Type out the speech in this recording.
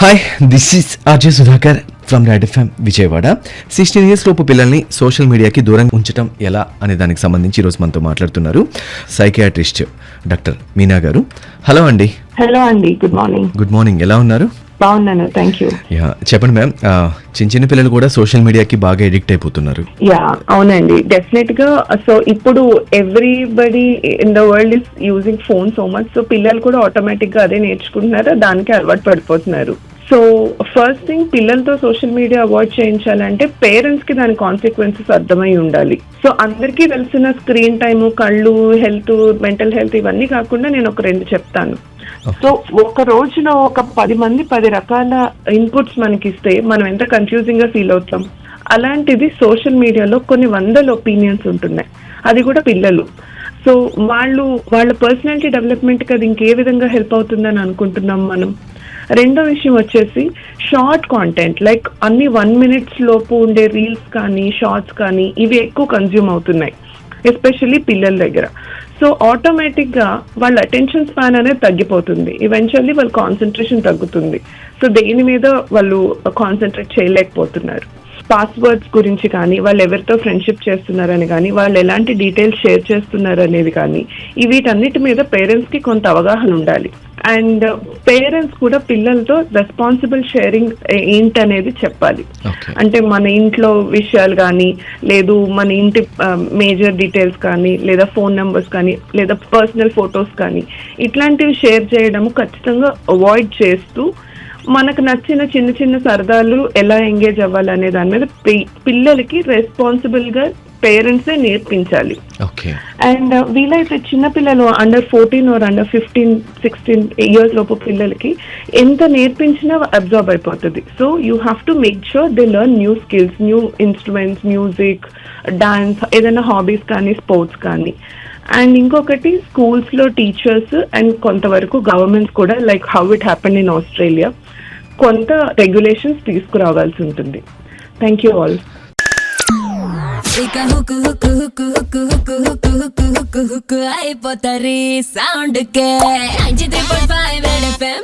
Hi, this is RJ Sudhakar from red FM Vijayawada. 16 years లోపు పిల్లల్ని social మీడియాకి దూరంగా ఉంచడం ఎలా అనే దానికి సంబంధించి ఈరోజు మనతో మాట్లాడుతున్నారు సైకియాట్రిస్ట్ డాక్టర్ మీనా గారు. హలో అండి. హలో అండి, గుడ్ మార్నింగ్. గుడ్ మార్నింగ్, ఎలా ఉన్నారు? బాగున్నాను, థ్యాంక్ యూ. యా, చెప్పండి మ్యామ్. చిన్న పిల్లలు కూడా సోషల్ మీడియాకి బాగా ఎడిక్ట్ అయిపోతున్నారు. యా, అవునండి, డెఫినెట్ గా. సో ఇప్పుడు everybody in the world is using phone so much. So పిల్లలు కూడా ఆటోమేటిక్ గా అదే నేర్చుకుంటున్నారు, దానికి అలవాటు పడిపోతున్నారు. సో ఫస్ట్ థింగ్, పిల్లలతో సోషల్ మీడియా అవాయిడ్ చేయించాలంటే పేరెంట్స్ కి దాని కాన్సిక్వెన్సెస్ అర్థమై ఉండాలి. సో అందరికీ తెలిసిన స్క్రీన్ టైమ్, కళ్ళు హెల్త్, మెంటల్ హెల్త్ ఇవన్నీ కాకుండా నేను ఒక 2 చెప్తాను. సో ఒక రోజులో ఒక 10 మంది 10 రకాల ఇన్పుట్స్ మనకి ఇస్తే మనం ఎంత కన్ఫ్యూజింగ్ గా ఫీల్ అవుతాం. అలాంటిది సోషల్ మీడియాలో కొన్ని 100 ఒపీనియన్స్ ఉంటున్నాయి, అది కూడా పిల్లలు. సో వాళ్ళ పర్సనాలిటీ డెవలప్మెంట్ కి అది ఇంకే విధంగా హెల్ప్ అవుతుందని అనుకుంటున్నాం మనం. రెండో విషయం వచ్చేసి షార్ట్ కాంటెంట్, లైక్ అన్ని 1 minute లోపు ఉండే రీల్స్ కానీ షార్ట్స్ కానీ ఇవి ఎక్కువ కన్జ్యూమ్ అవుతున్నాయి, ఎస్పెషల్లీ పిల్లల దగ్గర. సో ఆటోమేటిక్ గా వాళ్ళ అటెన్షన్ స్పాన్ అనేది తగ్గిపోతుంది, ఈవెన్చువల్లీ వాళ్ళ కాన్సన్ట్రేషన్ తగ్గుతుంది. సో దేని మీద వాళ్ళు కాన్సన్ట్రేట్ చేయలేకపోతున్నారు. పాస్వర్డ్స్ గురించి కానీ, వాళ్ళు ఎవరితో ఫ్రెండ్షిప్ చేస్తున్నారని కానీ, వాళ్ళు ఎలాంటి డీటెయిల్స్ షేర్ చేస్తున్నారు అనేది కానీ, వీటన్నిటి మీద పేరెంట్స్ కి కొంత అవగాహన ఉండాలి. అండ్ పేరెంట్స్ కూడా పిల్లలతో రెస్పాన్సిబుల్ షేరింగ్ ఏంటనేది చెప్పాలి. అంటే మన ఇంట్లో విషయాలు కానీ, లేదు మన ఇంటి మేజర్ డీటెయిల్స్ కానీ, లేదా ఫోన్ నెంబర్స్ కానీ, లేదా పర్సనల్ ఫొటోస్ కానీ, ఇట్లాంటివి షేర్ చేయడము ఖచ్చితంగా అవాయిడ్ చేస్తూ మనకు నచ్చిన చిన్న చిన్న సరదాలు ఎలా ఎంగేజ్ అవ్వాలనే దాని మీద పిల్లలకి రెస్పాన్సిబుల్ గా పేరెంట్సే నేర్పించాలి. అండ్ వీలైతే చిన్నపిల్లలు అండర్ 14 or under 15, 16 years లోపు పిల్లలకి ఎంత నేర్పించినా అబ్జర్వ్ అయిపోతుంది. So you have to make sure they learn new skills, new instruments, music, dance, ఏదైనా హాబీస్ కానీ, స్పోర్ట్స్ కానీ. అండ్ ఇంకొకటి, స్కూల్స్ లో టీచర్స్ అండ్ కొంతవరకు గవర్నమెంట్స్ కూడా, like how it happened in Australia, కొంత రెగ్యులేషన్స్ తీసుకురావాల్సి ఉంటుంది. Thank you all. అయిపోతారు సౌండ్ కే 93.5 రెడ్ ఎఫ్ఎం.